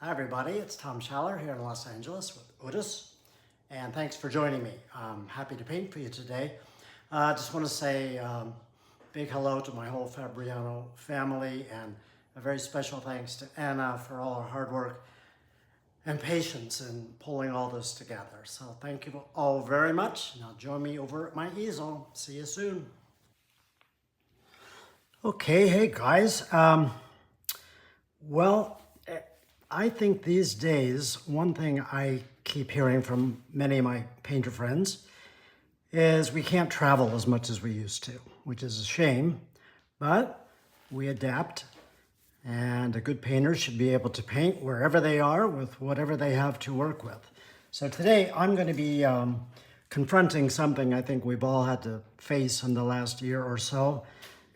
Hi everybody, it's Tom Schaller here in Los Angeles with Udis, and thanks for joining me. I'm happy to paint for you today. I just want to say big hello to my whole Fabriano family, and a very special thanks to Anna for all her hard work and patience in pulling all this together. So thank you all very much. Now join me over at my easel. See you soon. Okay, hey guys. Well, I think these days, one thing I keep hearing from many of my painter friends is we can't travel as much as we used to, which is a shame, but we adapt, and a good painter should be able to paint wherever they are with whatever they have to work with. So today I'm going to be confronting something I think we've all had to face in the last year or so,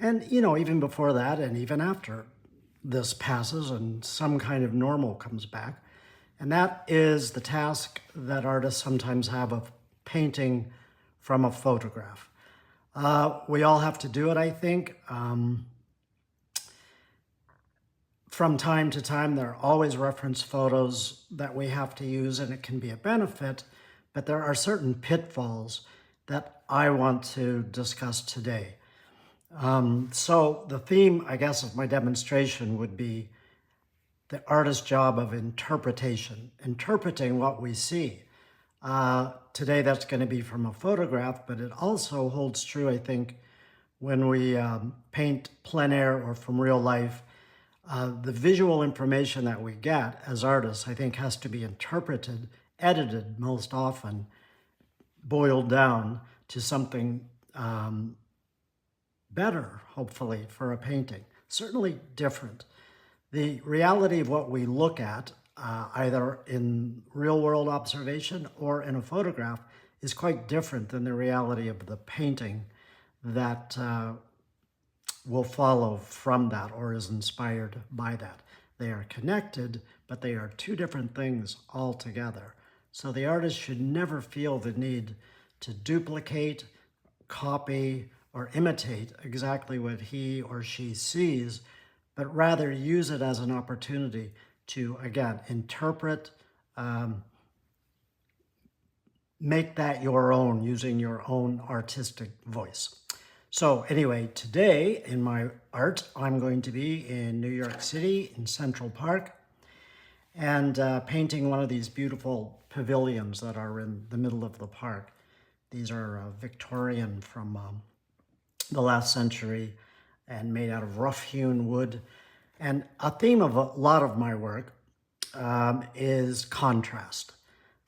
and even before that and even after this passes and some kind of normal comes back. And that is the task that artists sometimes have of painting from a photograph. We all have to do it, I think. From time to time, there are always reference photos that we have to use, and it can be a benefit, but there are certain pitfalls that I want to discuss today. So the theme, I guess, of my demonstration would be the artist's job of interpretation, interpreting what we see. Today that's going to be from a photograph, but it also holds true, I think, when we paint plein air or from real life. The visual information that we get as artists, I think, has to be interpreted, edited most often, boiled down to something better, hopefully, for a painting. Certainly different. The reality of what we look at, either in real-world observation or in a photograph, is quite different than the reality of the painting that will follow from that or is inspired by that. They are connected, but they are two different things altogether. So the artist should never feel the need to duplicate, copy, or imitate exactly what he or she sees, but rather use it as an opportunity to, again, interpret, make that your own using your own artistic voice. So anyway, today in my art, I'm going to be in New York City in Central Park and painting one of these beautiful pavilions that are in the middle of the park. These are Victorian from the last century and made out of rough-hewn wood. And a theme of a lot of my work is contrast.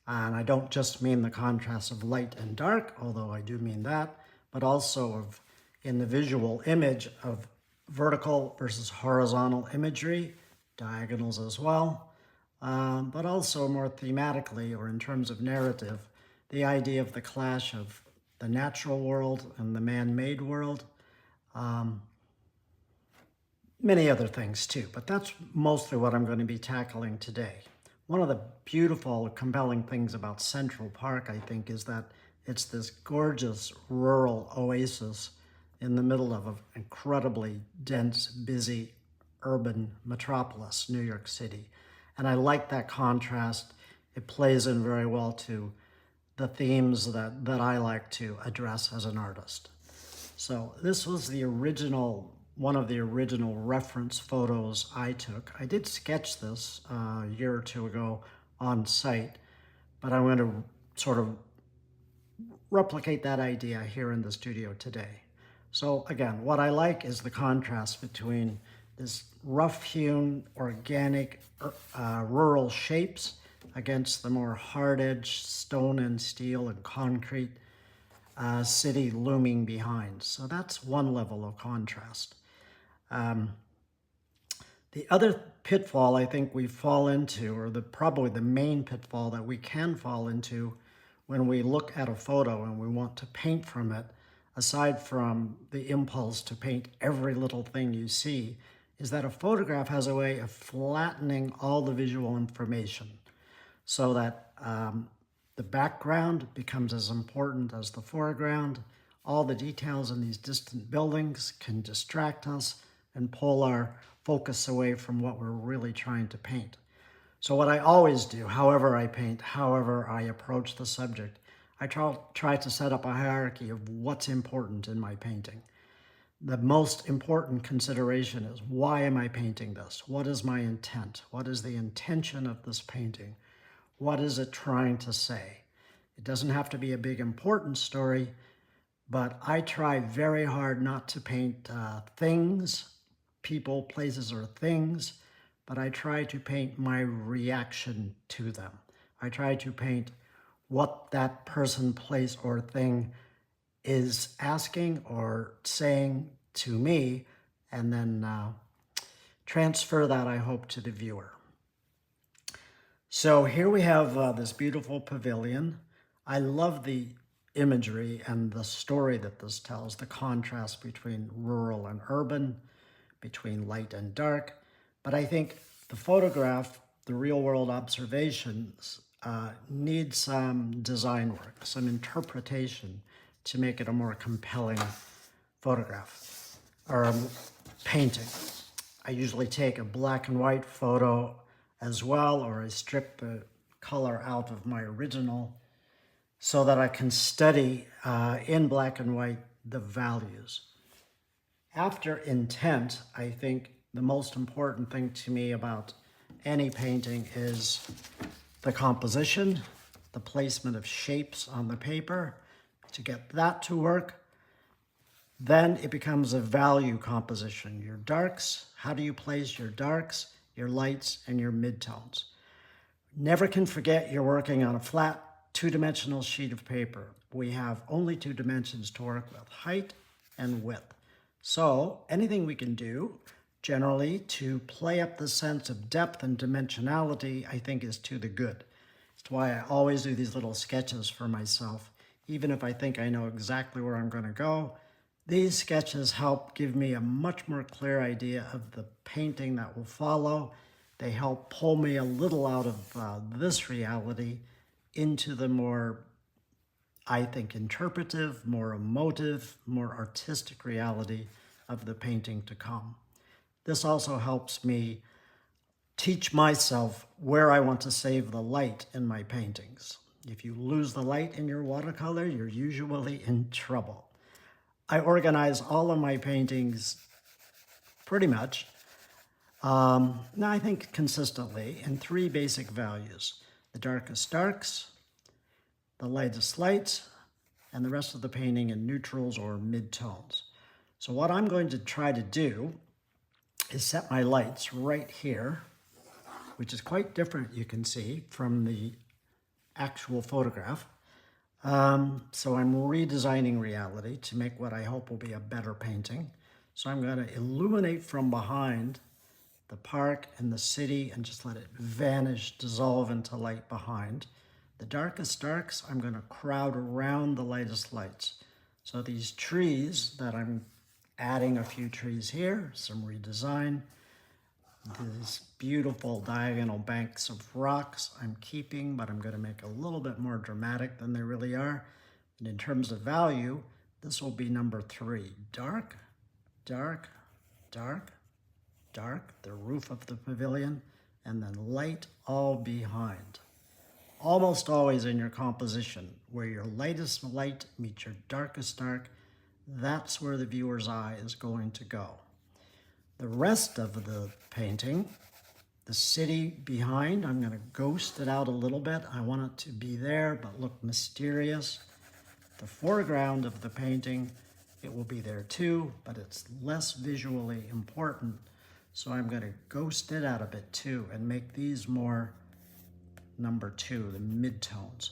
And I don't just mean the contrast of light and dark, although I do mean that, but also of in the visual image of vertical versus horizontal imagery, diagonals as well, but also more thematically or in terms of narrative, the idea of the clash of the natural world and the man-made world. Many other things too, but that's mostly what I'm going to be tackling today. One of the beautiful, compelling things about Central Park, I think, is that it's this gorgeous rural oasis in the middle of an incredibly dense, busy, urban metropolis, New York City. And I like that contrast. It plays in very well to the themes that I like to address as an artist. So this was the original, one of the original reference photos I took. I did sketch this a year or two ago on site, but I'm going to sort of replicate that idea here in the studio today. So again, what I like is the contrast between this rough-hewn, organic, rural shapes against the more hard-edged stone and steel and concrete city looming behind. So that's one level of contrast. The other pitfall I think we fall into, or probably the main pitfall that we can fall into when we look at a photo and we want to paint from it, aside from the impulse to paint every little thing you see, is that a photograph has a way of flattening all the visual information so that the background becomes as important as the foreground. All the details in these distant buildings can distract us and pull our focus away from what we're really trying to paint. So what I always do, however I paint, however I approach the subject, I try to set up a hierarchy of what's important in my painting. The most important consideration is, why am I painting this? What is my intent? What is the intention of this painting? What is it trying to say? It doesn't have to be a big important story, but I try very hard not to paint things, people, places, or things, but I try to paint my reaction to them. I try to paint what that person, place, or thing is asking or saying to me, and then transfer that, I hope, to the viewer. So here we have this beautiful pavilion. I love the imagery and the story that this tells, the contrast between rural and urban, between light and dark. But I think the photograph, the real world observations, need some design work, some interpretation to make it a more compelling photograph or painting. I usually take a black and white photo as well, or I strip the color out of my original so that I can study in black and white the values. After intent, I think the most important thing to me about any painting is the composition, the placement of shapes on the paper. To get that to work, then it becomes a value composition. Your darks, how do you place your darks, your lights, and your midtones? Never can forget you're working on a flat, two-dimensional sheet of paper. We have only two dimensions to work with, height and width. So anything we can do generally to play up the sense of depth and dimensionality, I think, is to the good. It's why I always do these little sketches for myself. Even if I think I know exactly where I'm going to go, these sketches help give me a much more clear idea of the painting that will follow. They help pull me a little out of this reality into the more, I think, interpretive, more emotive, more artistic reality of the painting to come. This also helps me teach myself where I want to save the light in my paintings. If you lose the light in your watercolor, you're usually in trouble. I organize all of my paintings pretty much, now I think consistently, in three basic values: the darkest darks, the lightest lights, and the rest of the painting in neutrals or mid-tones. So what I'm going to try to do is set my lights right here, which is quite different, you can see, from the actual photograph. So I'm redesigning reality to make what I hope will be a better painting. So I'm going to illuminate from behind the park and the city and just let it vanish, dissolve into light behind. The darkest darks, I'm going to crowd around the lightest lights. So these trees that I'm adding a few trees here, some redesign. These beautiful diagonal banks of rocks I'm keeping, but I'm going to make a little bit more dramatic than they really are. And in terms of value, this will be number 3. Dark, dark, dark, dark, the roof of the pavilion, and then light all behind. Almost always in your composition, where your lightest light meets your darkest dark, that's where the viewer's eye is going to go. The rest of the painting, the city behind, I'm going to ghost it out a little bit. I want it to be there but look mysterious. The foreground of the painting, it will be there too, but it's less visually important. So I'm going to ghost it out a bit too and make these more number 2, the midtones.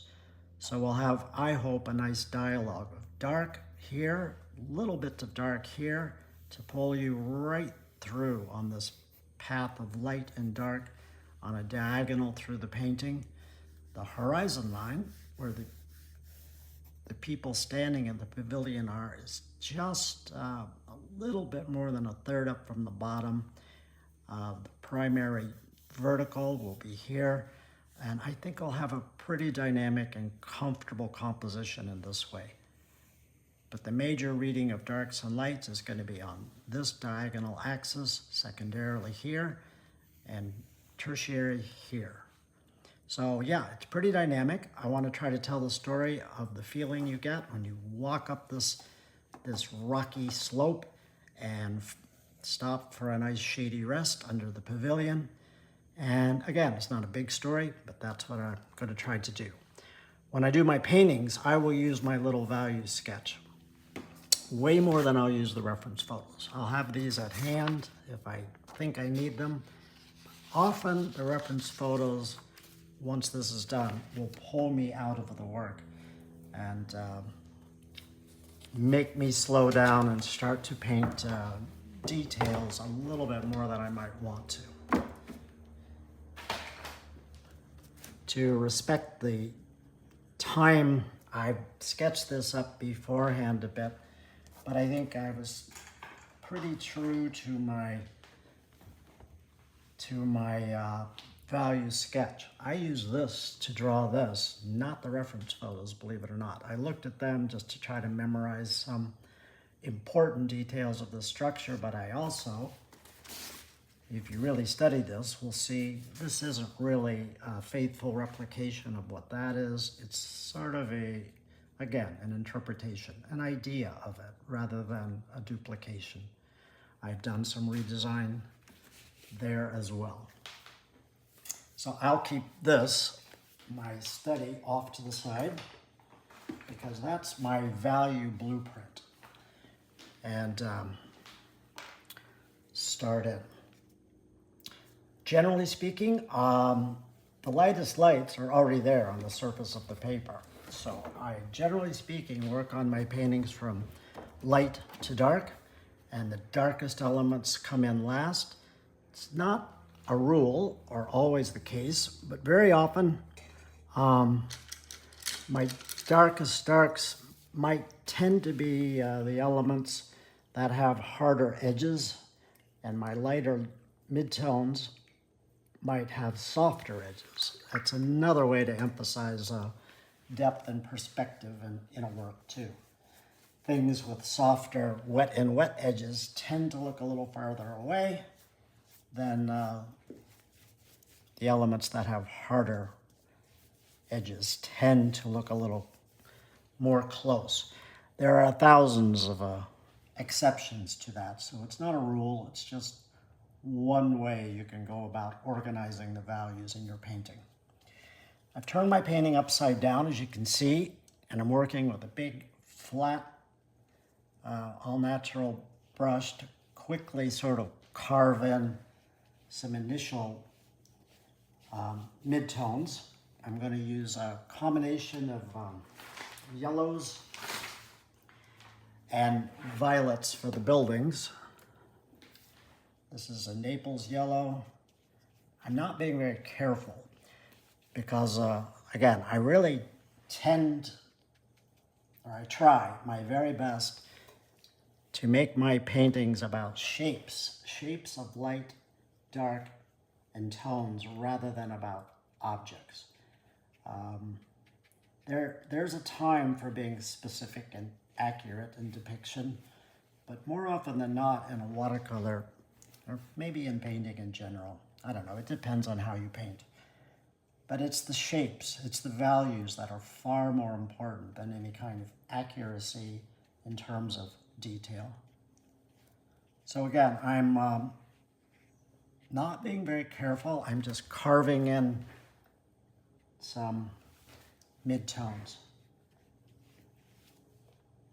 So we'll have, I hope, a nice dialogue of dark here, little bits of dark here to pull you right through on this path of light and dark on a diagonal through the painting. The horizon line, where the people standing in the pavilion are, is just a little bit more than a third up from the bottom. The primary vertical will be here, and I think I'll have a pretty dynamic and comfortable composition in this way. But the major reading of darks and lights is going to be on this diagonal axis, secondarily here, and tertiary here. So yeah, it's pretty dynamic. I want to try to tell the story of the feeling you get when you walk up this rocky slope and stop for a nice shady rest under the pavilion. And again, it's not a big story, but that's what I'm going to try to do. When I do my paintings, I will use my little value sketch way more than I'll use the reference photos. I'll have these at hand if I think I need them. Often the reference photos, once this is done, will pull me out of the work and make me slow down and start to paint details a little bit more than I might want to. To respect the time, I sketched this up beforehand a bit, but I think I was pretty true to my value sketch. I use this to draw this, not the reference photos, believe it or not. I looked at them just to try to memorize some important details of the structure, but I also, if you really study this, will see this isn't really a faithful replication of what that is. It's sort of again, an interpretation, an idea of it, rather than a duplication. I've done some redesign there as well. So I'll keep this, my study, off to the side because that's my value blueprint. And start in. Generally speaking, the lightest lights are already there on the surface of the paper. So I, generally speaking, work on my paintings from light to dark, and the darkest elements come in last. It's not a rule or always the case, but very often my darkest darks might tend to be the elements that have harder edges, and my lighter midtones might have softer edges. That's another way to emphasize depth and perspective in a work too. Things with softer wet edges tend to look a little farther away than the elements that have harder edges tend to look a little more close. There are thousands of exceptions to that, so it's not a rule, it's just one way you can go about organizing the values in your painting. I've turned my painting upside down, as you can see, and I'm working with a big, flat, all-natural brush to quickly sort of carve in some initial midtones. I'm going to use a combination of yellows and violets for the buildings. This is a Naples yellow. I'm not being very careful because, again, I really I try my very best to make my paintings about shapes of light, dark, and tones rather than about objects. There's a time for being specific and accurate in depiction, but more often than not in a watercolor, or maybe in painting in general, I don't know, it depends on how you paint. But it's the shapes, it's the values that are far more important than any kind of accuracy in terms of detail. So again, I'm not being very careful, I'm just carving in some midtones.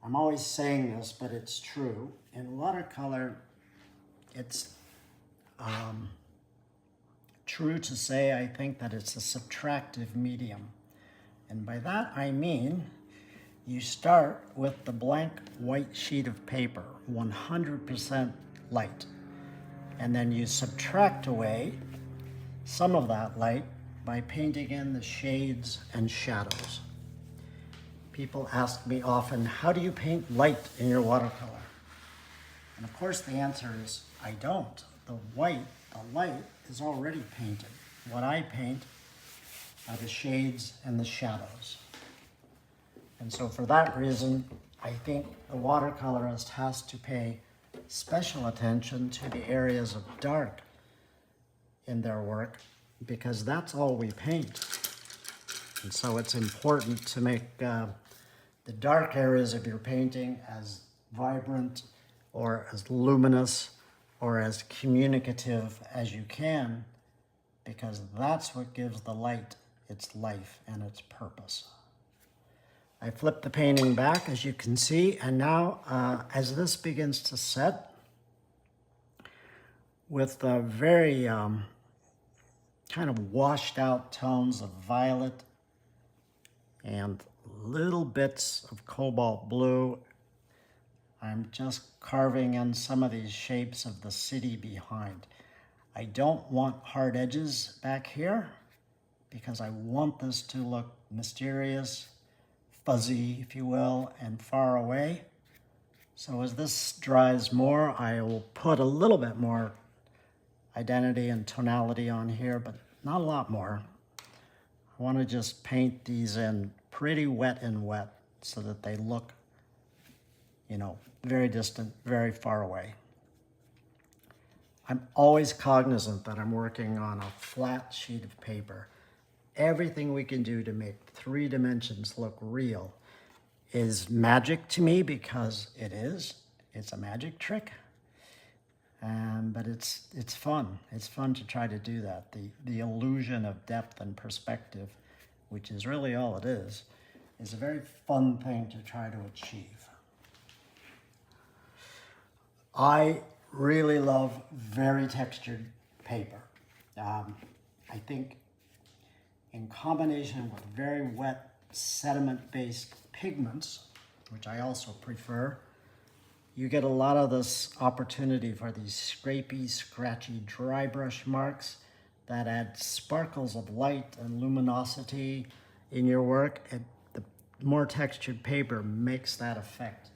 I'm always saying this, but it's true. In watercolor, it's true to say, I think, that it's a subtractive medium. And by that I mean you start with the blank white sheet of paper, 100% light, and then you subtract away some of that light by painting in the shades and shadows. People ask me often, how do you paint light in your watercolor? And of course the answer is, I don't. The light is already painted. What I paint are the shades and the shadows. And so for that reason, I think the watercolorist has to pay special attention to the areas of dark in their work because that's all we paint. And so it's important to make the dark areas of your painting as vibrant or as luminous or as communicative as you can, because that's what gives the light its life and its purpose. I flipped the painting back, as you can see, and now as this begins to set, with the very kind of washed out tones of violet and little bits of cobalt blue, I'm just carving in some of these shapes of the city behind. I don't want hard edges back here because I want this to look mysterious, fuzzy, if you will, and far away. So as this dries more, I will put a little bit more identity and tonality on here, but not a lot more. I want to just paint these in pretty wet and wet so that they look, you know, very distant, very far away. I'm always cognizant that I'm working on a flat sheet of paper. Everything we can do to make 3 dimensions look real is magic to me, because it is. It's a magic trick. But it's fun. It's fun to try to do that. The illusion of depth and perspective, which is really all it is a very fun thing to try to achieve. I really love very textured paper. I think in combination with very wet sediment-based pigments, which I also prefer, you get a lot of this opportunity for these scrapey, scratchy, dry brush marks that add sparkles of light and luminosity in your work. And the more textured paper makes that effect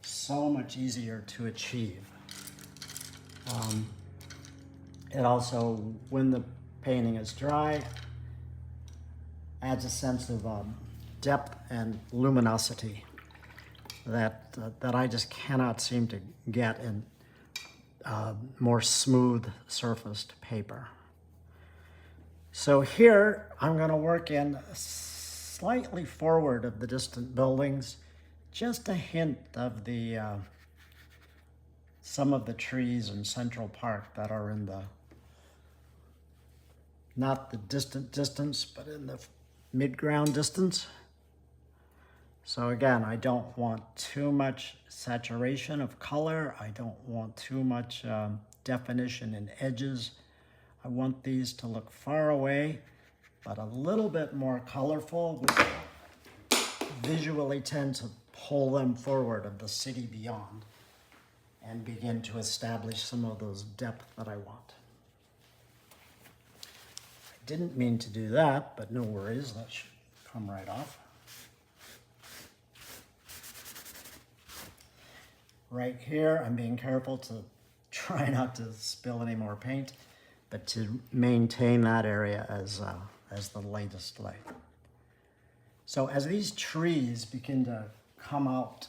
so much easier to achieve. It also, when the painting is dry, adds a sense of depth and luminosity that I just cannot seem to get in more smooth surfaced paper. So here I'm going to work in slightly forward of the distant buildings, just a hint of the some of the trees in Central Park that are in the, not the distant distance, but in the mid-ground distance. So again, I don't want too much saturation of color. I don't want too much definition in edges. I want these to look far away, but a little bit more colorful, which visually tend to pull them forward of the city beyond and begin to establish some of those depth that I want. I didn't mean to do that, but no worries, that should come right off. Right here, I'm being careful to try not to spill any more paint, but to maintain that area as the lightest light. So as these trees begin to come out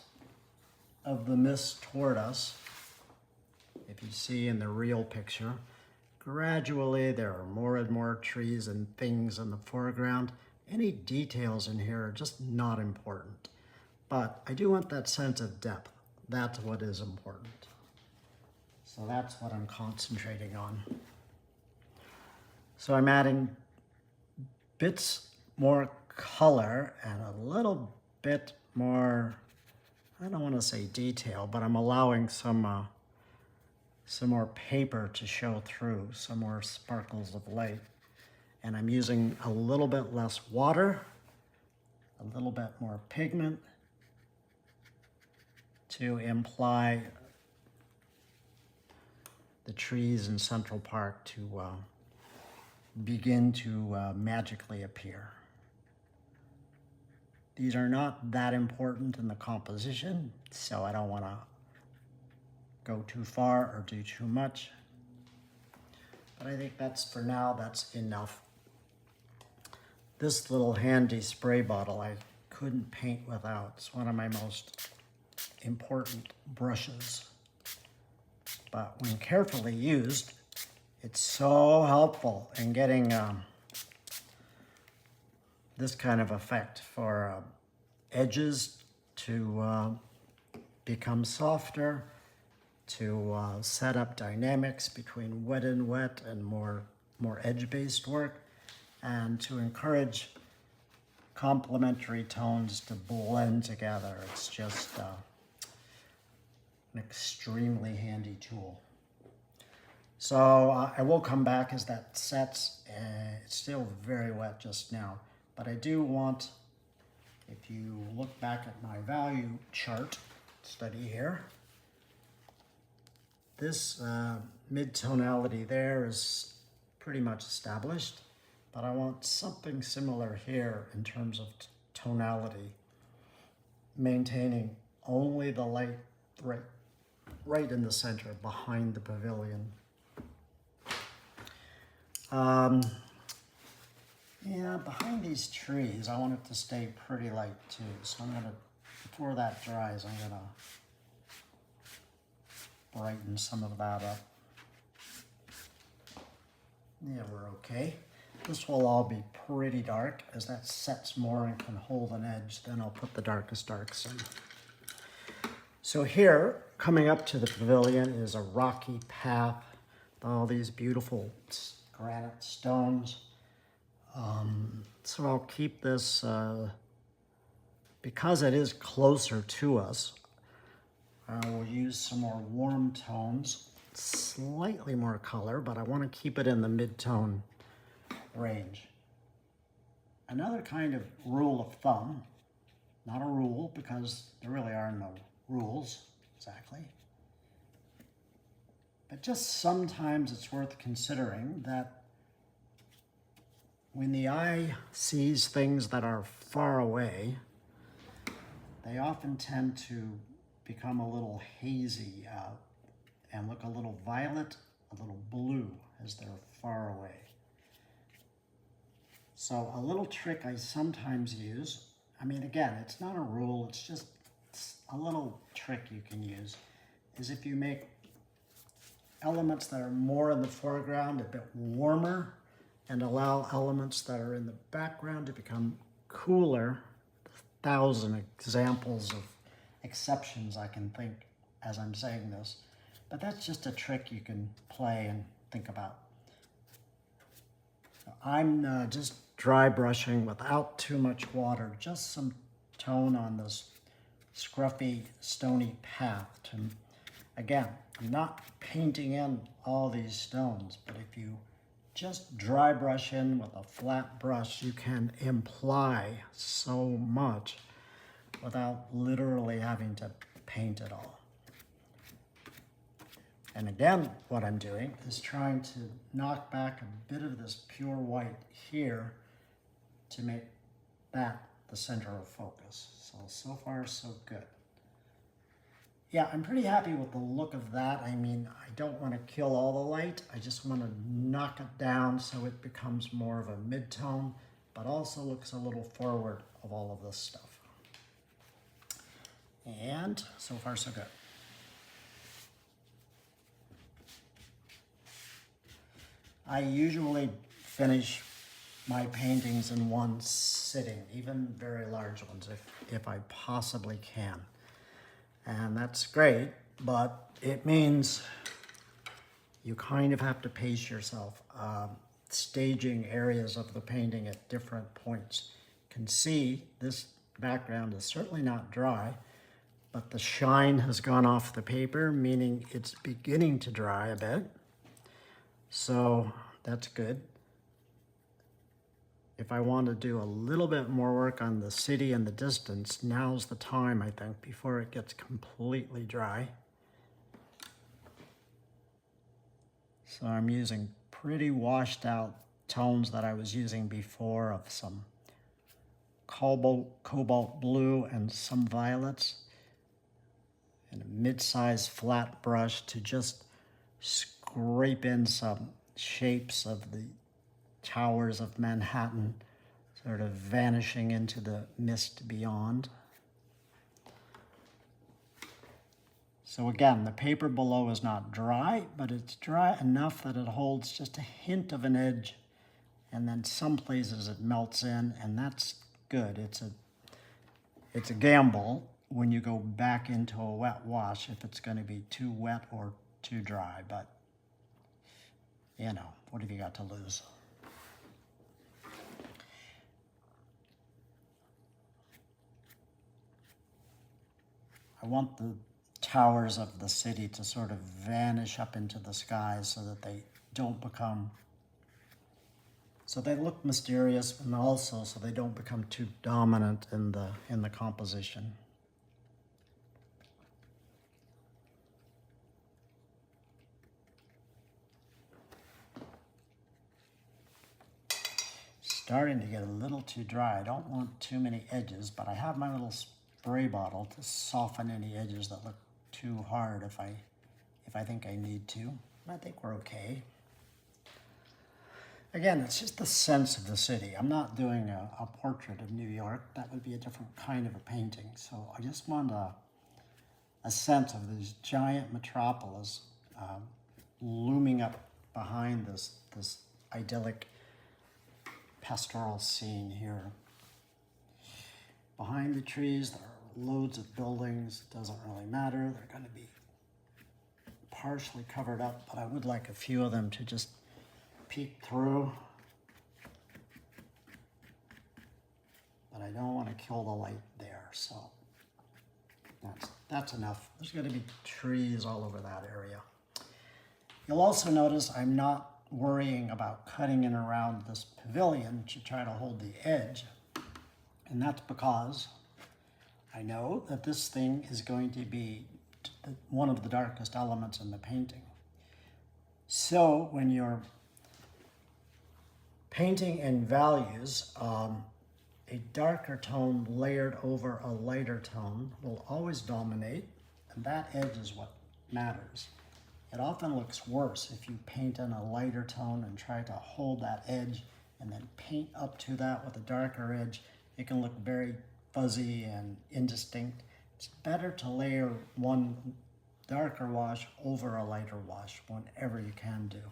of the mist toward us, if you see in the real picture, gradually there are more and more trees and things in the foreground. Any details in here are just not important, but I do want that sense of depth. That's what is important. So that's what I'm concentrating on. So I'm adding bits more color and a little bit more, I don't want to say detail, but I'm allowing some more paper to show through, some more sparkles of light. And I'm using a little bit less water, a little bit more pigment, to imply the trees in Central Park to begin to magically appear. These are not that important in the composition, so I don't want to go too far or do too much. But I think that's, for now, that's enough. This little handy spray bottle I couldn't paint without. It's one of my most important brushes. But when carefully used, It's so helpful in getting this kind of effect for edges to become softer, to set up dynamics between wet and more edge-based work, and to encourage complementary tones to blend together. It's just an extremely handy tool. So I will come back as that sets. It's still very wet just now, but I do want, if you look back at my value chart study here, this mid-tonality there is pretty much established, but I want something similar here in terms of tonality, maintaining only the light right in the center behind the pavilion. Yeah, behind these trees, I want it to stay pretty light too. So I'm gonna, before that dries, I'm gonna brighten some of that up. Yeah, we're okay. This will all be pretty dark. As that sets more and can hold an edge, then I'll put the darkest darks in. So here, coming up to the pavilion, is a rocky path with all these beautiful granite stones. So I'll keep this, because it is closer to us, I will use some more warm tones, slightly more color, but I want to keep it in the mid-tone range. Another kind of rule of thumb, not a rule because there really are no rules exactly, but just sometimes it's worth considering that when the eye sees things that are far away, they often tend to become a little hazy and look a little violet, a little blue as they're far away. So a little trick I sometimes use, I mean, again, it's not a rule, it's just a little trick you can use, is if you make elements that are more in the foreground a bit warmer and allow elements that are in the background to become cooler. 1,000 examples of exceptions I can think as I'm saying this, but that's just a trick you can play and think about. I'm just dry brushing without too much water, just some tone on this scruffy, stony path. And again, I'm not painting in all these stones, but if you just dry brush in with a flat brush, you can imply so much without literally having to paint it all. And again, what I'm doing is trying to knock back a bit of this pure white here to make that the center of focus. So far, so good. Yeah, I'm pretty happy with the look of that. I mean, I don't want to kill all the light. I just want to knock it down so it becomes more of a mid-tone, but also looks a little forward of all of this stuff. And so far, so good. I usually finish my paintings in one sitting, even very large ones, if I possibly can. And that's great, but it means you kind of have to pace yourself, staging areas of the painting at different points. You can see this background is certainly not dry, but the shine has gone off the paper, meaning it's beginning to dry a bit. So that's good. If I want to do a little bit more work on the city and the distance, now's the time, I think, before it gets completely dry. So I'm using pretty washed out tones that I was using before of some cobalt blue and some violets, and a mid-sized flat brush to just scrape in some shapes of the towers of Manhattan, sort of vanishing into the mist beyond. So again, the paper below is not dry, but it's dry enough that it holds just a hint of an edge, and then some places it melts in, and that's good. It's a gamble when you go back into a wet wash if it's going to be too wet or too dry, but you know, what have you got to lose? I want the towers of the city to sort of vanish up into the sky so that they don't become, so they look mysterious, and also so they don't become too dominant in the composition. Starting to get a little too dry. I don't want too many edges, but I have my little spray bottle to soften any edges that look too hard if I think I need to. I think we're okay. Again, it's just the sense of the city. I'm not doing a portrait of New York. That would be a different kind of a painting. So I just want a sense of this giant metropolis looming up behind this idyllic pastoral scene here. Behind the trees, there are loads of buildings. It doesn't really matter. They're going to be partially covered up, but I would like a few of them to just peek through. But I don't want to kill the light there, so that's enough. There's going to be trees all over that area. You'll also notice I'm not worrying about cutting in around this pavilion to try to hold the edge. And that's because I know that this thing is going to be one of the darkest elements in the painting. So when you're painting in values, a darker tone layered over a lighter tone will always dominate, and that edge is what matters. It often looks worse if you paint in a lighter tone and try to hold that edge and then paint up to that with a darker edge. It can look very fuzzy and indistinct. It's better to layer one darker wash over a lighter wash whenever you can do.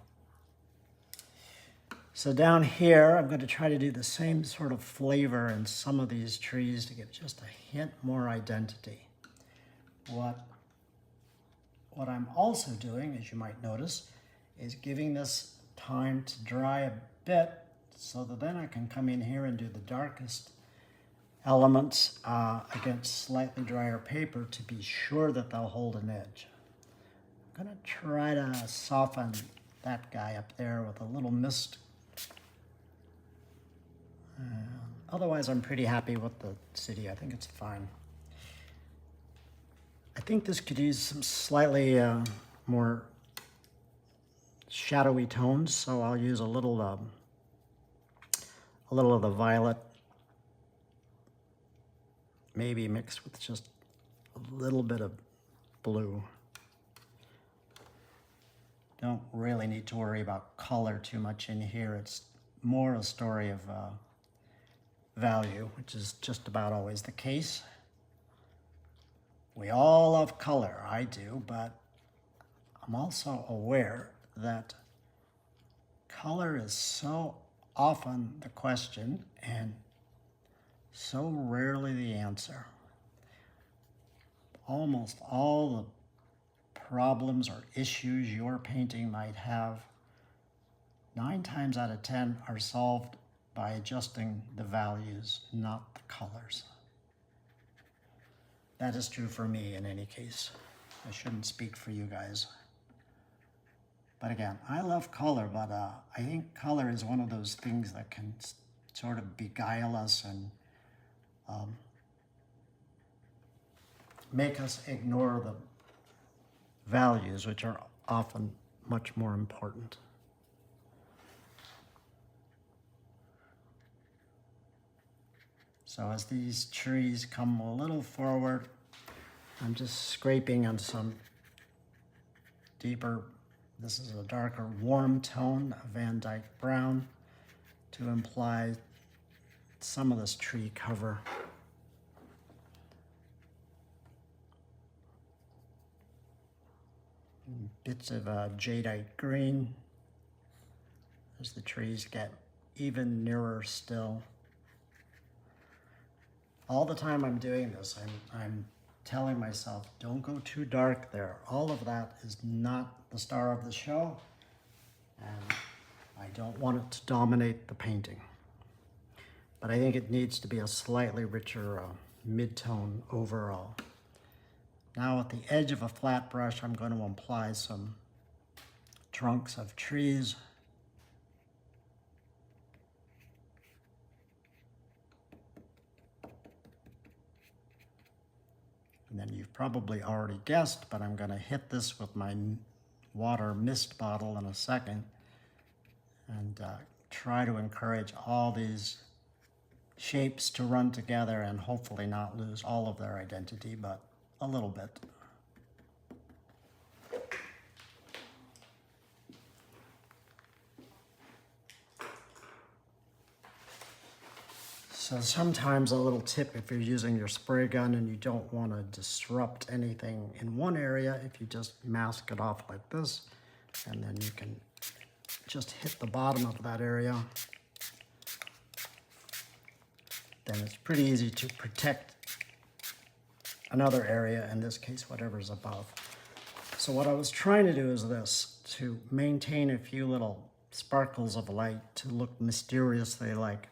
So down here, I'm going to try to do the same sort of flavor in some of these trees to get just a hint more identity. What I'm also doing, as you might notice, is giving this time to dry a bit so that then I can come in here and do the darkest elements against slightly drier paper to be sure that they'll hold an edge. I'm going to try to soften that guy up there with a little mist. Otherwise, I'm pretty happy with the city. I think it's fine. I think this could use some slightly more shadowy tones, so I'll use a little of the violet, maybe mixed with just a little bit of blue. Don't really need to worry about color too much in here. It's more a story of value, which is just about always the case. We all love color, I do, but I'm also aware that color is so often the question and so rarely the answer. Almost all the problems or issues your painting might have, 9 times out of 10 are solved by adjusting the values, not the colors. That is true for me in any case. I shouldn't speak for you guys. But again, I love color, but I think color is one of those things that can sort of beguile us and make us ignore the values, which are often much more important. So as these trees come a little forward, I'm just scraping on some deeper, this is a darker warm tone of Van Dyke brown to imply some of this tree cover. bits of jadeite green as the trees get even nearer still. All the time I'm doing this, I'm telling myself, don't go too dark there. All of that is not the star of the show, and I don't want it to dominate the painting. But I think it needs to be a slightly richer mid-tone overall. Now at the edge of a flat brush, I'm going to apply some trunks of trees. And then you've probably already guessed, but I'm going to hit this with my water mist bottle in a second and try to encourage all these shapes to run together and hopefully not lose all of their identity, but a little bit. So sometimes a little tip if you're using your spray gun and you don't want to disrupt anything in one area, if you just mask it off like this, and then you can just hit the bottom of that area, then it's pretty easy to protect another area, in this case, whatever's above. So what I was trying to do is this, to maintain a few little sparkles of light to look mysteriously like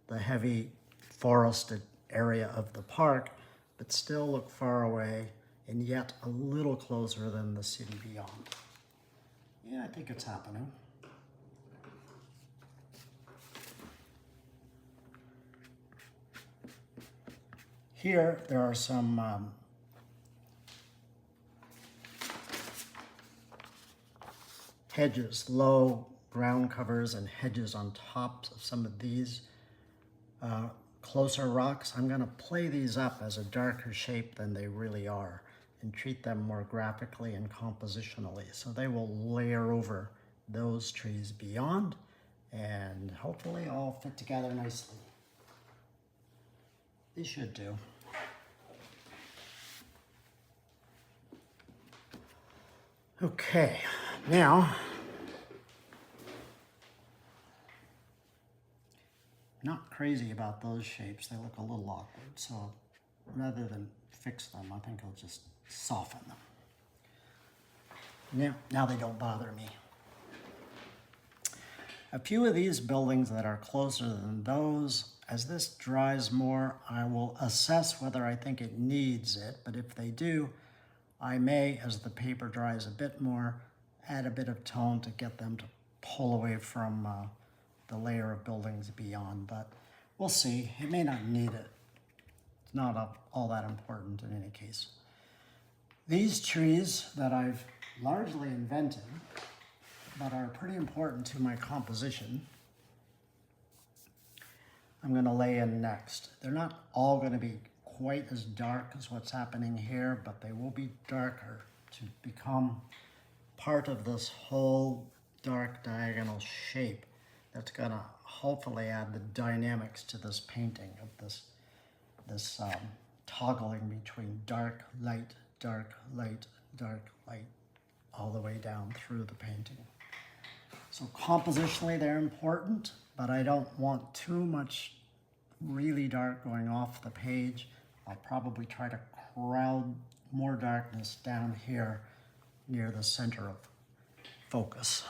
the heavy forested area of the park, but still look far away and yet a little closer than the city beyond. Yeah, I think it's happening. Here, there are some hedges, low ground covers and hedges on tops of some of these closer rocks. I'm going to play these up as a darker shape than they really are and treat them more graphically and compositionally. So they will layer over those trees beyond and hopefully all fit together nicely. They should do. Okay, now, not crazy about those shapes. They look a little awkward, so rather than fix them, I think I'll just soften them. Now they don't bother me. A few of these buildings that are closer than those, as this dries more, I will assess whether I think it needs it, but if they do, I may, as the paper dries a bit more, add a bit of tone to get them to pull away from the layer of buildings beyond, but we'll see. It may not need it. It's not all that important in any case. These trees that I've largely invented, but are pretty important to my composition, I'm going to lay in next. They're not all going to be quite as dark as what's happening here, but they will be darker to become part of this whole dark diagonal shape that's going to hopefully add the dynamics to this painting of this toggling between dark, light, dark, light, dark, light, all the way down through the painting. So compositionally they're important, but I don't want too much really dark going off the page. I'll probably try to crowd more darkness down here near the center of focus.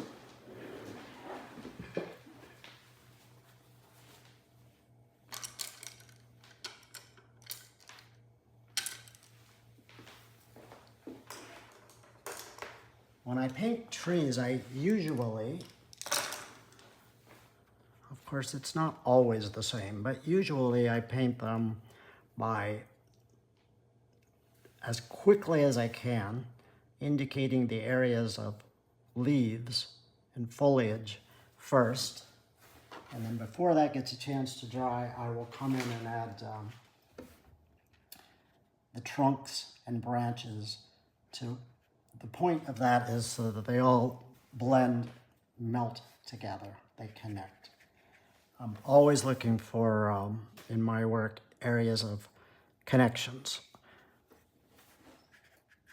When I paint trees, I usually, of course it's not always the same, but usually I paint them by, as quickly as I can, indicating the areas of leaves and foliage first. And then before that gets a chance to dry, I will come in and add the trunks and branches to. The point of that is so that they all blend, melt together, they connect. I'm always looking for, in my work, areas of connections.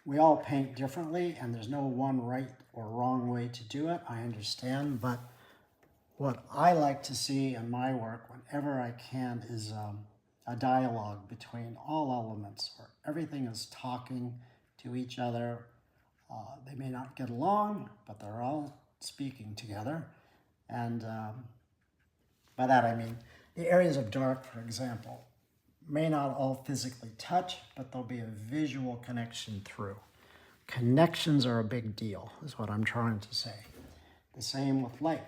we all paint differently, and there's no one right or wrong way to do it. I understand, but what I like to see in my work whenever I can is a dialogue between all elements where everything is talking to each other. They may not get along, but they're all speaking together. And by that I mean the areas of dark, for example, may not all physically touch, but there'll be a visual connection through. Connections are a big deal, is what I'm trying to say. The same with light.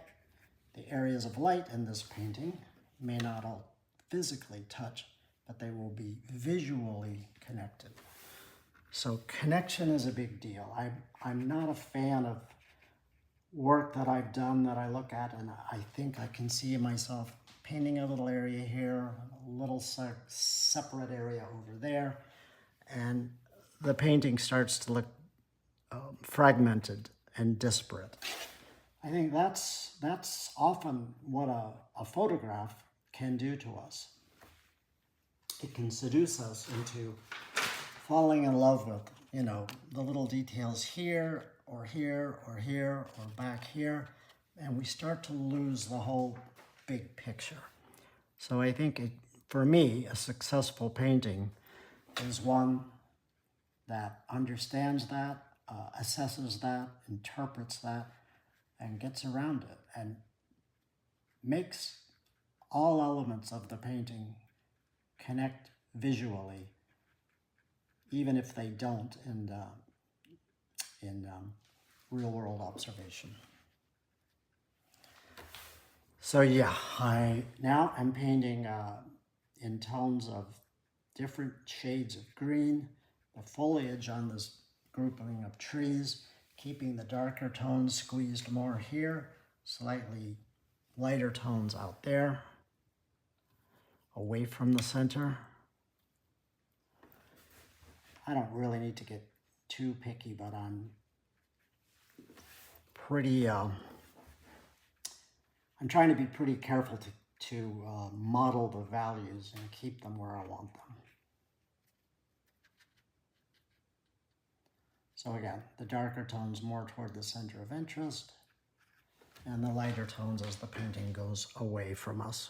The areas of light in this painting may not all physically touch, but they will be visually connected. So connection is a big deal. I'm not a fan of work that I've done that I look at and I think I can see myself painting a little area here, a little separate area over there, and the painting starts to look fragmented and disparate. I think that's often what a photograph can do to us. It can seduce us into falling in love with, you know, the little details here or here or here or back here, and we start to lose the whole big picture. So I think for me, a successful painting is one that understands that, assesses that, interprets that, and gets around it and makes all elements of the painting connect visually, even if they don't in real-world observation. So yeah, now I'm painting in tones of different shades of green, the foliage on this grouping of trees, keeping the darker tones squeezed more here, slightly lighter tones out there, away from the center. I don't really need to get too picky, but I'm pretty, I'm trying to be pretty careful to model the values and keep them where I want them. So again, the darker tones more toward the center of interest, and the lighter tones as the painting goes away from us.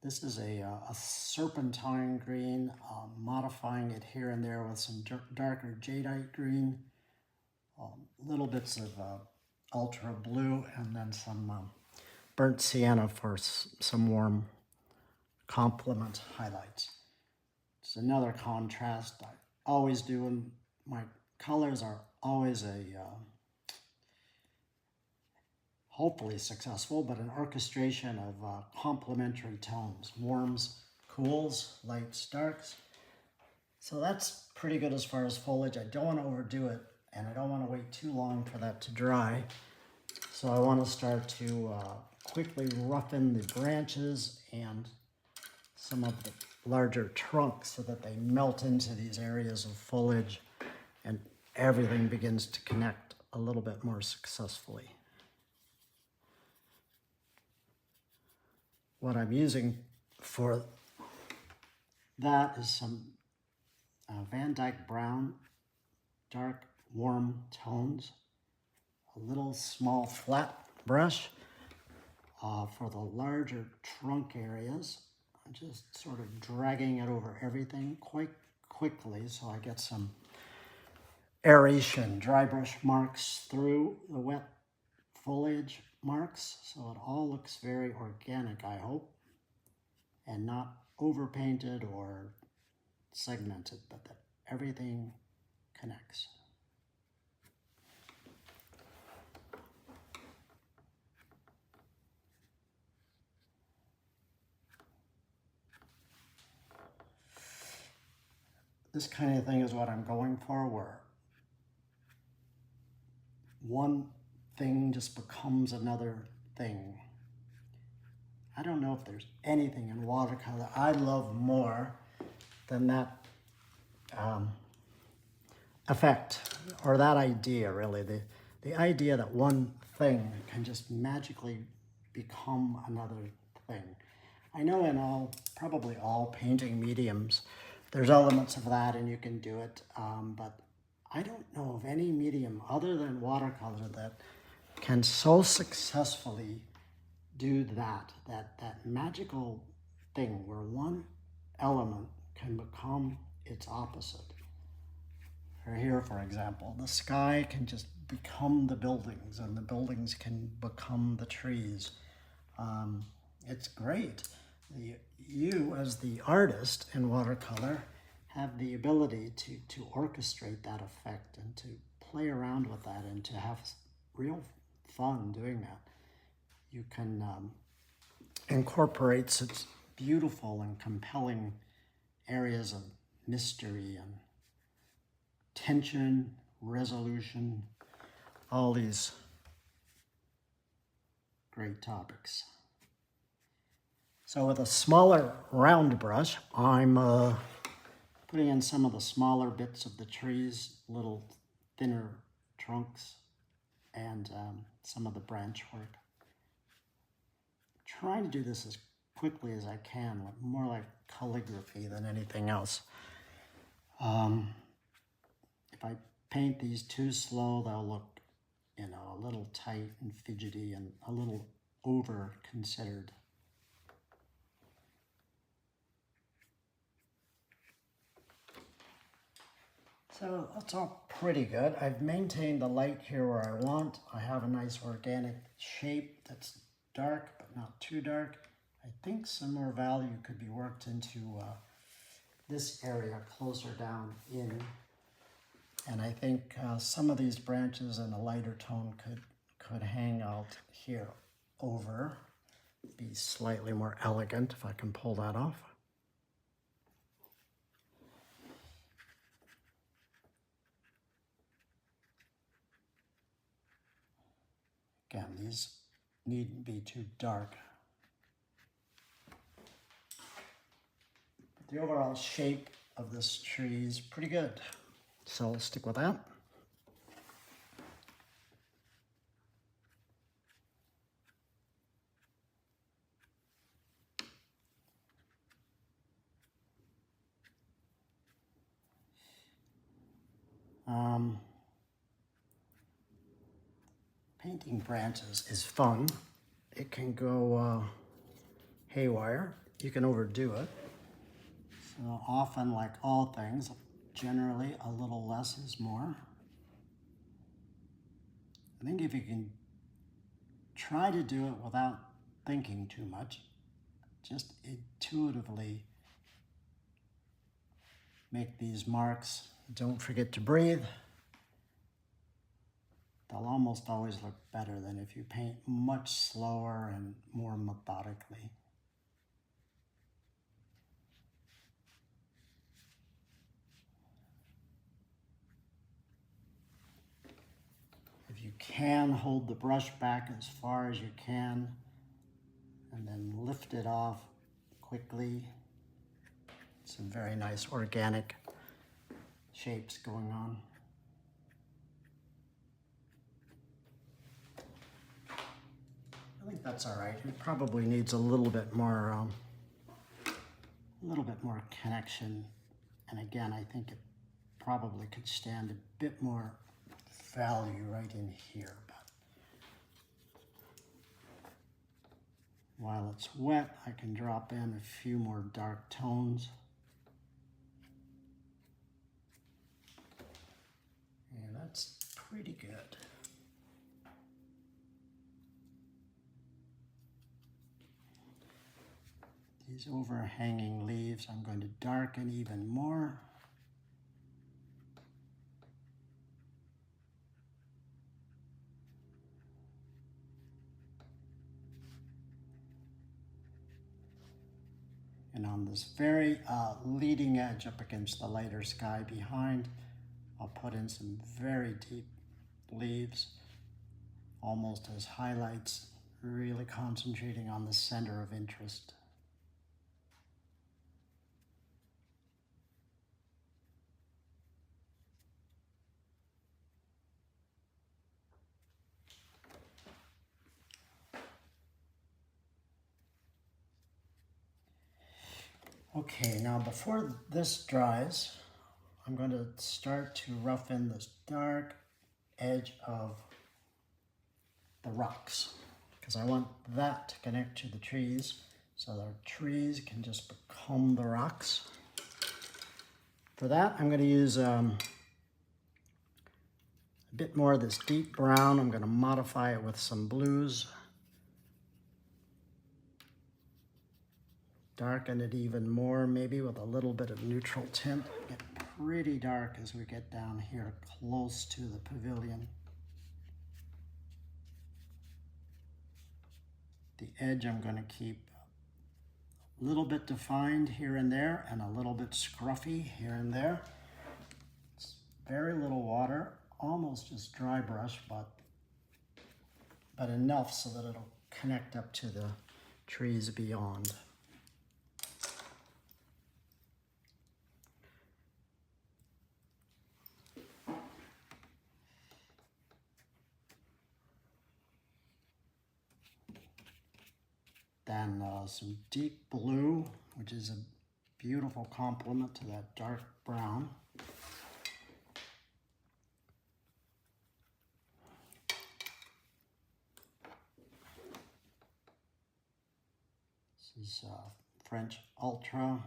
This is a serpentine green, modifying it here and there with some darker jadeite green, little bits of ultra blue, and then some burnt sienna for some warm complement highlights. It's another contrast I always do, and my colors are always hopefully successful, but an orchestration of complementary tones, warms, cools, lights, darks. So that's pretty good as far as foliage. I don't want to overdo it, and I don't want to wait too long for that to dry. So I want to start to quickly roughen the branches and some of the larger trunks so that they melt into these areas of foliage and everything begins to connect a little bit more successfully. What I'm using for that is some Van Dyke Brown, dark, warm tones, a little small flat brush for the larger trunk areas. I'm just sort of dragging it over everything quite quickly so I get some aeration, dry brush marks through the wet foliage marks, so it all looks very organic, I hope, and not overpainted or segmented, but that everything connects. This kind of thing is what I'm going for, where one thing just becomes another thing. I don't know if there's anything in watercolor I love more than that effect, or that idea, really, the idea that one thing can just magically become another thing. I know in probably all painting mediums, there's elements of that and you can do it, but I don't know of any medium other than watercolor that can so successfully do that magical thing where one element can become its opposite. Or here, for example, the sky can just become the buildings and the buildings can become the trees. It's great. You, as the artist in watercolor, have the ability to orchestrate that effect and to play around with that and to have real fun doing that. You can incorporate such beautiful and compelling areas of mystery and tension, resolution, all these great topics. So with a smaller round brush, I'm putting in some of the smaller bits of the trees, little thinner trunks, and some of the branch work. Trying to do this as quickly as I can, more like calligraphy than anything else. If I paint these too slow, they'll look, a little tight and fidgety and a little over-considered. So that's all pretty good. I've maintained the light here where I want. I have a nice organic shape that's dark, but not too dark. I think some more value could be worked into this area closer down in. And I think some of these branches in a lighter tone could hang out here over, be slightly more elegant if I can pull that off. Again, these needn't be too dark. But the overall shape of this tree is pretty good. So I'll stick with that. Painting branches is fun. It can go haywire. You can overdo it. So often, like all things, generally a little less is more. I think if you can try to do it without thinking too much, just intuitively make these marks. Don't forget to breathe. They'll almost always look better than if you paint much slower and more methodically. If you can, hold the brush back as far as you can and then lift it off quickly. Some very nice organic shapes going on. I think that's all right. It probably needs a little bit more connection. And again, I think it probably could stand a bit more value right in here. But while it's wet, I can drop in a few more dark tones. And that's pretty good. These overhanging leaves, I'm going to darken even more. And on this very leading edge up against the lighter sky behind, I'll put in some very deep leaves, almost as highlights, really concentrating on the center of interest. Okay, now before this dries, I'm going to start to rough in this dark edge of the rocks, because I want that to connect to the trees so the trees can just become the rocks. For that, I'm going to use a bit more of this deep brown. I'm going to modify it with some blues. Darken it even more, maybe with a little bit of neutral tint. Get pretty dark as we get down here close to the pavilion. The edge I'm going to keep a little bit defined here and there, and a little bit scruffy here and there. It's very little water, almost just dry brush, but enough so that it'll connect up to the trees beyond. Then some deep blue, which is a beautiful complement to that dark brown. This is French Ultra.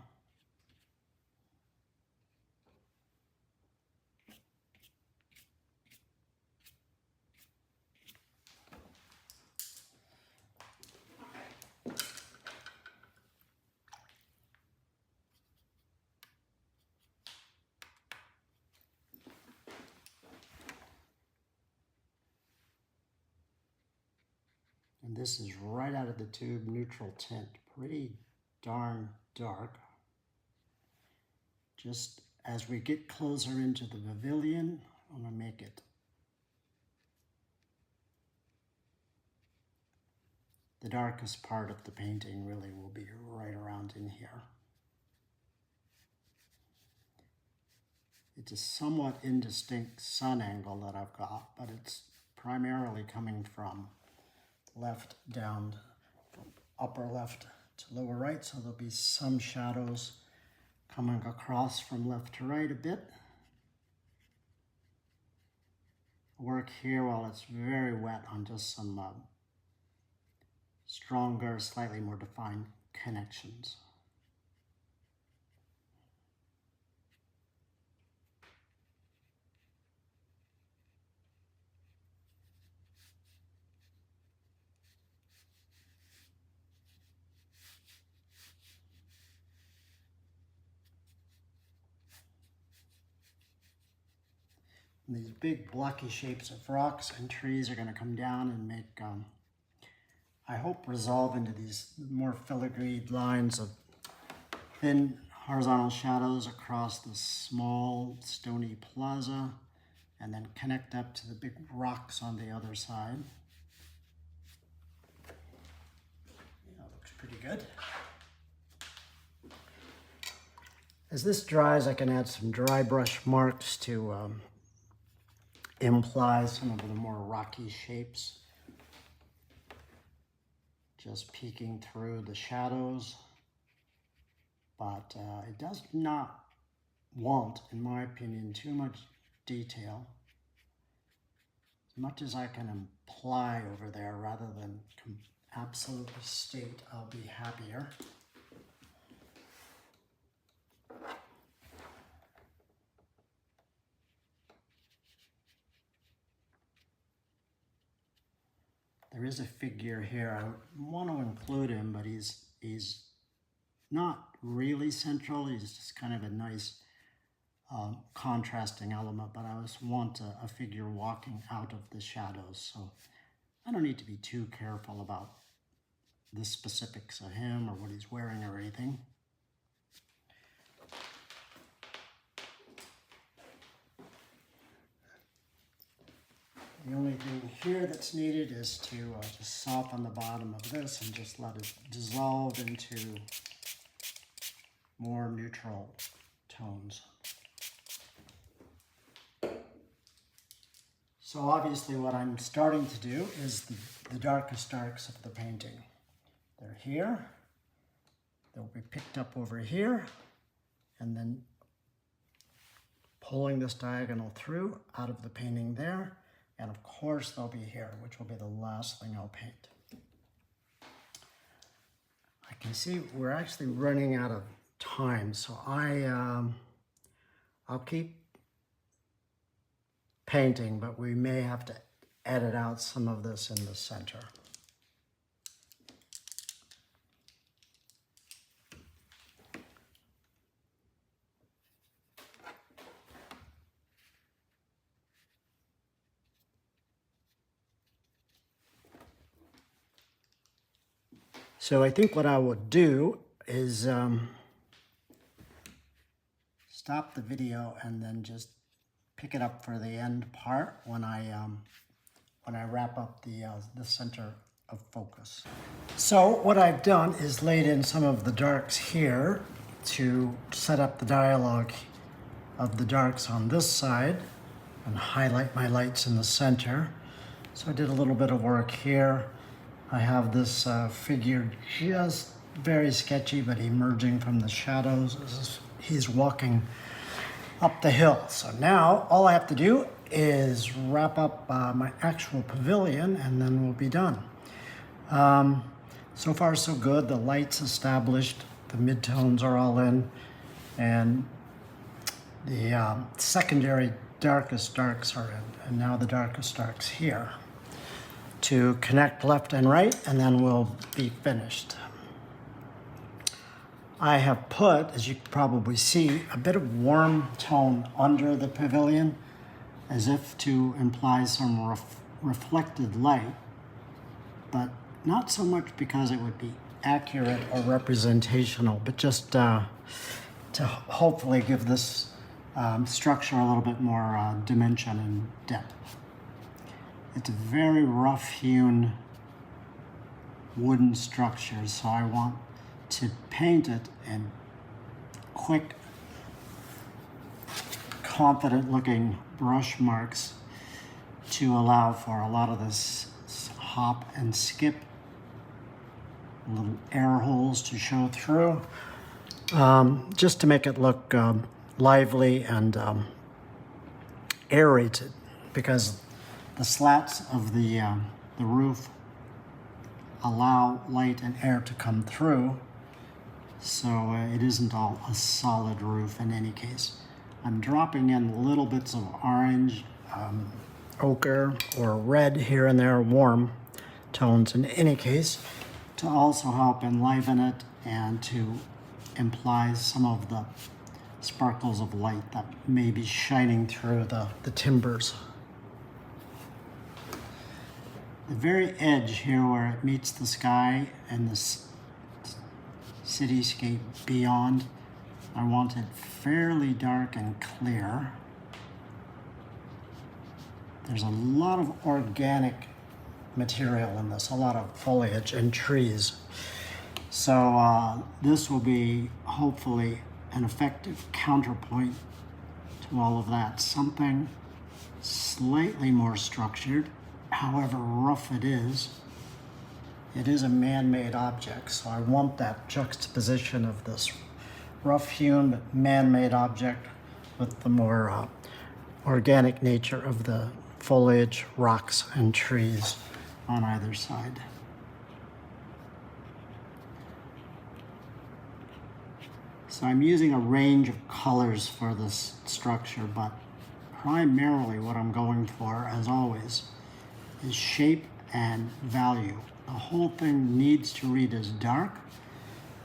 And this is right out of the tube, neutral tint, pretty darn dark. Just as we get closer into the pavilion, I'm going to make it the darkest part of the painting. Really will be right around in here. It's a somewhat indistinct sun angle that I've got, but it's primarily coming from left down, from upper left to lower right, so there'll be some shadows coming across from left to right a bit. Work here while it's very wet on just some stronger, slightly more defined connections. And these big blocky shapes of rocks and trees are going to come down and make, I hope, resolve into these more filigreed lines of thin horizontal shadows across the small stony plaza, and then connect up to the big rocks on the other side. Yeah, looks pretty good. As this dries, I can add some dry brush marks to imply some of the more rocky shapes, just peeking through the shadows. But it does not want, in my opinion, too much detail. As much as I can imply over there rather than absolutely state, I'll be happier. There is a figure here. I want to include him, but he's not really central. He's just kind of a nice contrasting element, but I just want a figure walking out of the shadows. So I don't need to be too careful about the specifics of him or what he's wearing or anything. The only thing here that's needed is to just soften the bottom of this and just let it dissolve into more neutral tones. So obviously what I'm starting to do is the darkest darks of the painting. They're here. They'll we picked up over here, and then pulling this diagonal through out of the painting there, and of course they'll be here, which will be the last thing I'll paint. I can see we're actually running out of time, so I'll keep painting, but we may have to edit out some of this in the center. So I think what I would do is stop the video and then just pick it up for the end part when I wrap up the center of focus. So what I've done is laid in some of the darks here to set up the dialogue of the darks on this side and highlight my lights in the center. So I did a little bit of work here. I have this figure just very sketchy, but emerging from the shadows. He's walking up the hill. So now all I have to do is wrap up my actual pavilion, and then we'll be done. So far so good. The light's established, the midtones are all in, and the secondary darkest darks are in, and now the darkest darks here to connect left and right, and then we'll be finished. I have put, as you can probably see, a bit of warm tone under the pavilion as if to imply some reflected light, but not so much because it would be accurate or representational, but just to hopefully give this structure a little bit more dimension and depth. It's a very rough-hewn wooden structure, so I want to paint it in quick, confident-looking brush marks to allow for a lot of this hop and skip, little air holes to show through, just to make it look lively and aerated, because the slats of the roof allow light and air to come through, so it isn't all a solid roof in any case. I'm dropping in little bits of orange, ochre, or red here and there, warm tones in any case, to also help enliven it and to imply some of the sparkles of light that may be shining through the timbers. The very edge here where it meets the sky and the cityscape beyond, I want it fairly dark and clear. There's a lot of organic material in this, a lot of foliage and trees. So this will be hopefully an effective counterpoint to all of that. Something slightly more structured, however rough it is a man-made object, so I want that juxtaposition of this rough-hewn but man-made object with the more organic nature of the foliage, rocks, and trees on either side. So I'm using a range of colors for this structure, but primarily what I'm going for, as always, is shape and value. The whole thing needs to read as dark,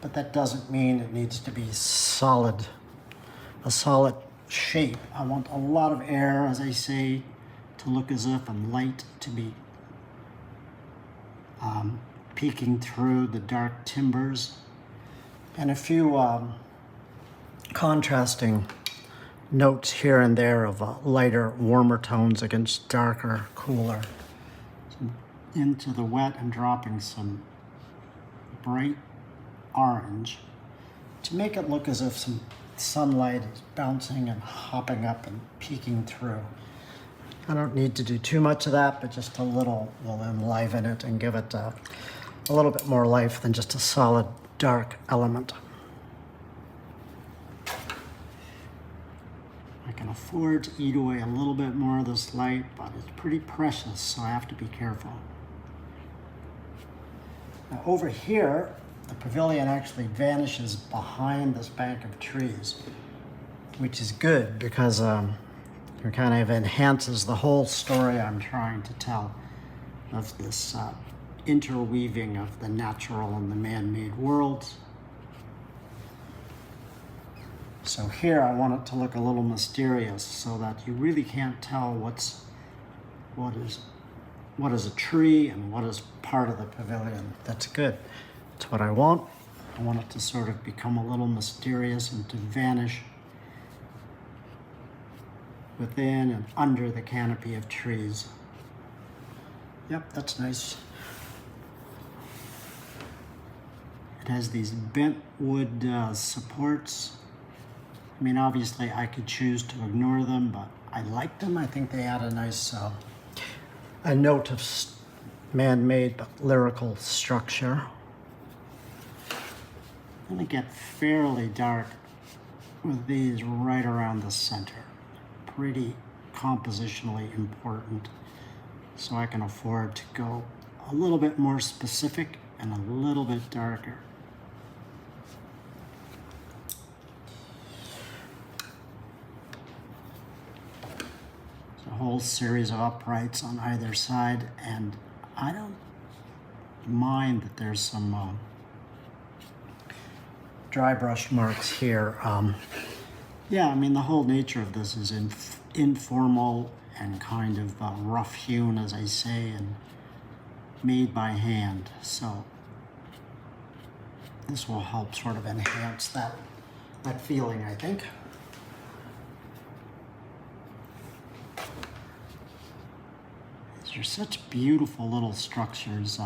but that doesn't mean it needs to be solid, a solid shape. I want a lot of air, as I say, to look as if, and light to be peeking through the dark timbers, and a few contrasting notes here and there of lighter, warmer tones against darker, cooler. Into the wet, I'm dropping some bright orange to make it look as if some sunlight is bouncing and hopping up and peeking through. I don't need to do too much of that, but just a little will enliven it and give it a little bit more life than just a solid dark element. afford to eat away a little bit more of this light, but it's pretty precious, so I have to be careful. Now over here, the pavilion actually vanishes behind this bank of trees, which is good because it kind of enhances the whole story I'm trying to tell of this interweaving of the natural and the man-made worlds. So here I want it to look a little mysterious so that you really can't tell what is a tree and what is part of the pavilion. That's good. That's what I want. I want it to sort of become a little mysterious and to vanish within and under the canopy of trees. Yep, that's nice. It has these bent wood supports. I mean, obviously I could choose to ignore them, but I like them. I think they add a nice, a note of man-made but lyrical structure. I'm gonna get fairly dark with these right around the center. Pretty compositionally important, so I can afford to go a little bit more specific and a little bit darker. A whole series of uprights on either side, and I don't mind that there's some dry brush marks here. Yeah, I mean, the whole nature of this is informal and kind of rough hewn, as I say, and made by hand. So this will help sort of enhance that feeling, I think. These are such beautiful little structures.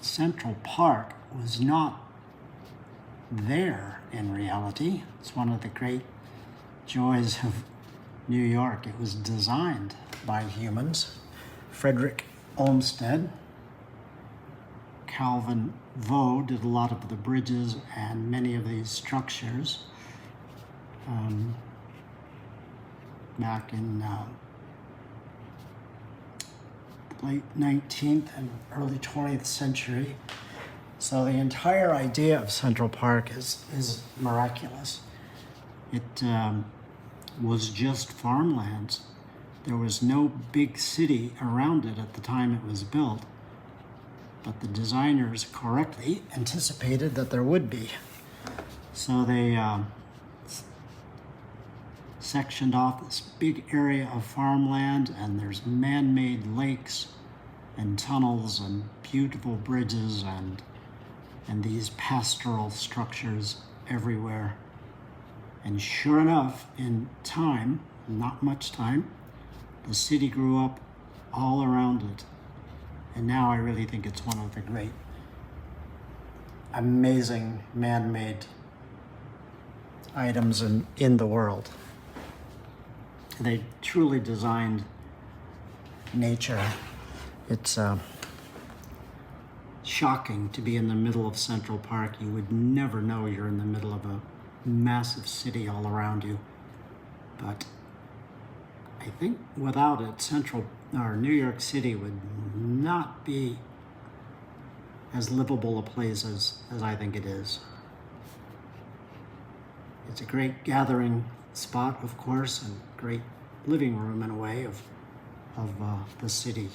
Central Park was not there in reality. It's one of the great joys of New York. It was designed by humans. Frederick Olmsted, Calvin Vaux did a lot of the bridges and many of these structures back in the late 19th and early 20th century. So the entire idea of Central Park is miraculous. It was just farmlands. There was no big city around it at the time it was built, but the designers correctly anticipated that there would be. So they sectioned off this big area of farmland, and there's man-made lakes and tunnels and beautiful bridges and these pastoral structures everywhere. And sure enough, in time, not much time, the city grew up all around it. And now I really think it's one of the great, amazing man-made items in the world. They truly designed nature. It's shocking to be in the middle of Central Park. You would never know you're in the middle of a massive city all around you. But I think without it, New York City would not be as livable a place as I think it is. It's a great gathering spot, of course, and great living room in a way of the city.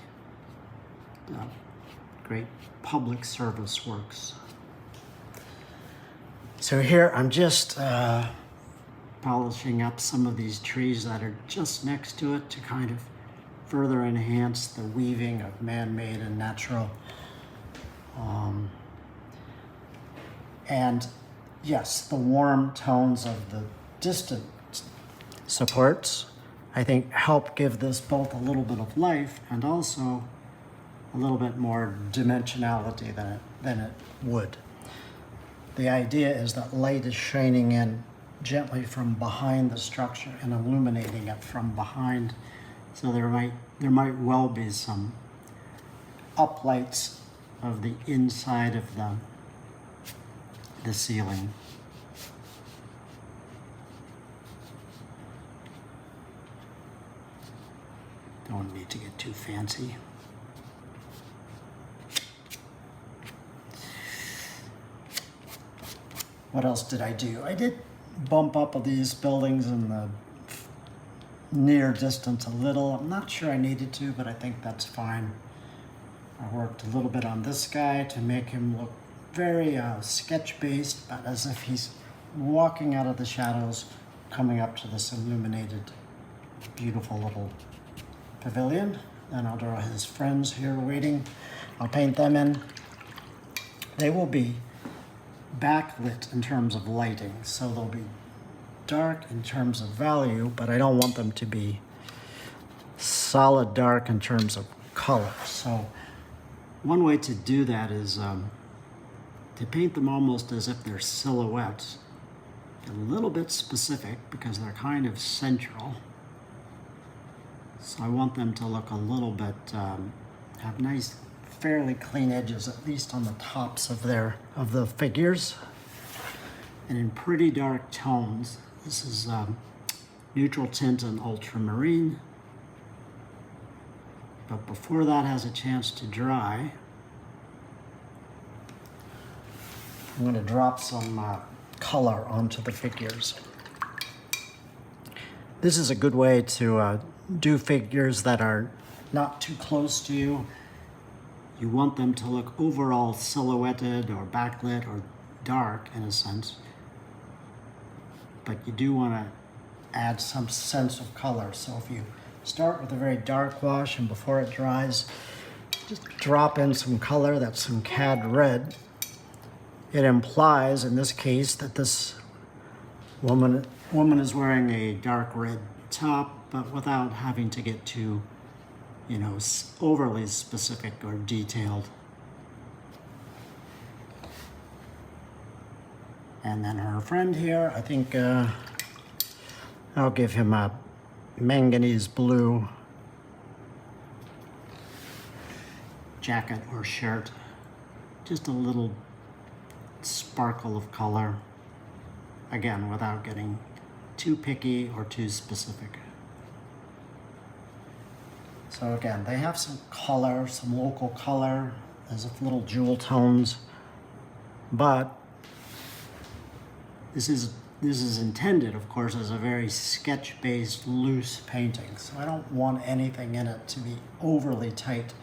Great public service works. So here I'm just polishing up some of these trees that are just next to it to kind of further enhance the weaving of man-made and natural. And yes, the warm tones of the distant supports, I think, help give this both a little bit of life and also a little bit more dimensionality than it would. The idea is that light is shining in gently from behind the structure and illuminating it from behind. So there might well be some uplights of the inside of the ceiling. don't need to get too fancy. What else did I do? I did bump up these buildings in the near distance a little. I'm not sure I needed to, but I think that's fine. I worked a little bit on this guy to make him look very sketch-based, but as if he's walking out of the shadows, coming up to this illuminated, beautiful little pavilion. Then I'll draw his friends here waiting. I'll paint them in. They will be backlit in terms of lighting, so they'll be dark in terms of value, but I don't want them to be solid dark in terms of color. So one way to do that is to paint them almost as if they're silhouettes. A little bit specific because they're kind of central. So I want them to look a little bit, have nice, fairly clean edges, at least on the tops of the figures. And in pretty dark tones. This is neutral tint and ultramarine. But before that has a chance to dry, I'm going to drop some color onto the figures. This is a good way to do figures that are not too close to you. You want them to look overall silhouetted or backlit or dark in a sense, but you do want to add some sense of color. So if you start with a very dark wash and before it dries, just drop in some color, that's some cad red. It implies, in this case, that this woman is wearing a dark red top, but without having to get too, you know, overly specific or detailed. And then her friend here, I think I'll give him a manganese blue jacket or shirt. Just a little sparkle of color. Again, without getting too picky or too specific. So again, they have some color, some local color, as if little jewel tones, but this is intended, of course, as a very sketch-based, loose painting. So I don't want anything in it to be overly tight.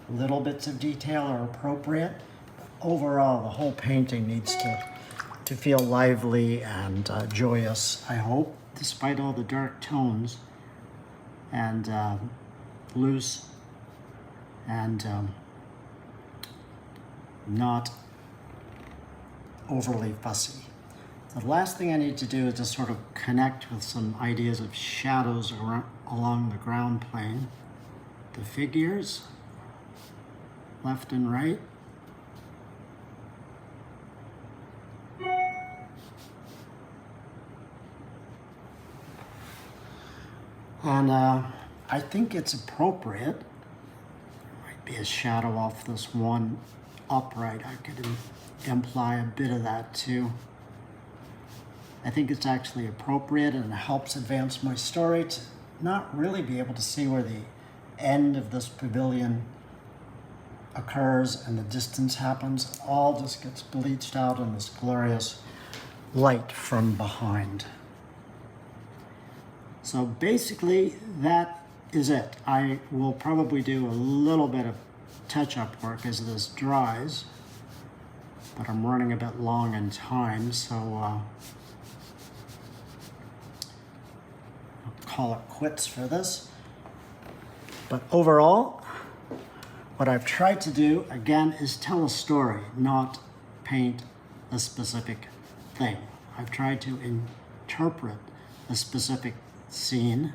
Little bits of detail are appropriate. But overall, the whole painting needs to feel lively and joyous, I hope, despite all the dark tones, and loose and not overly fussy. The last thing I need to do is just sort of connect with some ideas of shadows along the ground plane. The figures, left and right. And I think it's appropriate. Might be a shadow off this one upright. I could imply a bit of that too. I think it's actually appropriate and it helps advance my story to not really be able to see where the end of this pavilion occurs and the distance happens. It all just gets bleached out in this glorious light from behind. So basically that is it. I will probably do a little bit of touch-up work as this dries, but I'm running a bit long in time, so I'll call it quits for this. But overall, what I've tried to do, again, is tell a story, not paint a specific thing. I've tried to interpret a specific scene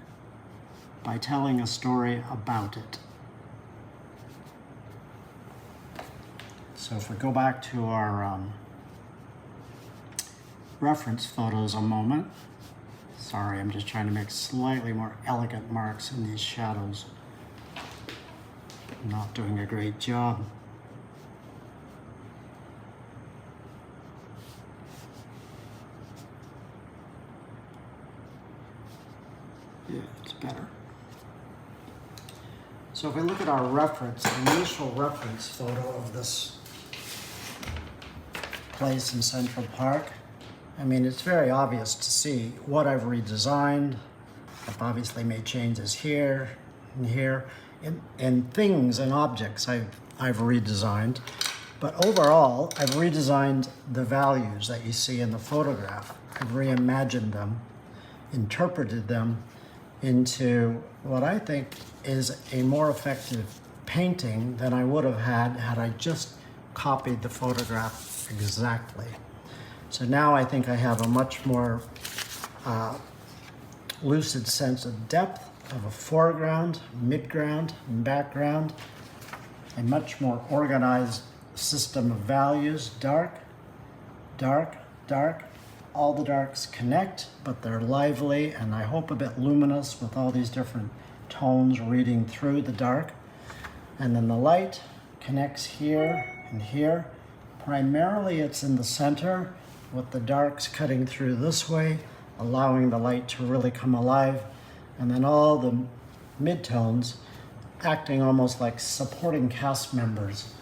by telling a story about it. So if we go back to our reference photos a moment. Sorry, I'm just trying to make slightly more elegant marks in these shadows. I'm not doing a great job. Yeah, it's better. So if we look at our reference, the initial reference photo of this place in Central Park, I mean, it's very obvious to see what I've redesigned. I've obviously made changes here and here, and things and objects I've redesigned. But overall, I've redesigned the values that you see in the photograph. I've reimagined them, interpreted them into what I think is a more effective painting than I would have had I just copied the photograph exactly. So now I think I have a much more lucid sense of depth, of a foreground, midground, and background, a much more organized system of values, dark, dark, dark. All the darks connect, but they're lively and I hope a bit luminous with all these different tones reading through the dark. And then the light connects here and here. Primarily it's in the center with the darks cutting through this way, allowing the light to really come alive. And then all the midtones acting almost like supporting cast members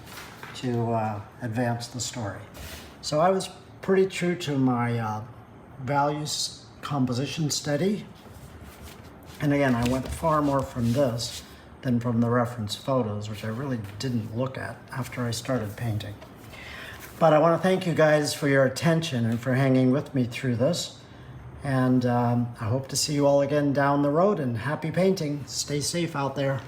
to advance the story. So I was pretty true to my values composition study. And again, I went far more from this than from the reference photos, which I really didn't look at after I started painting. But I want to thank you guys for your attention and for hanging with me through this. And I hope to see you all again down the road, and happy painting. Stay safe out there.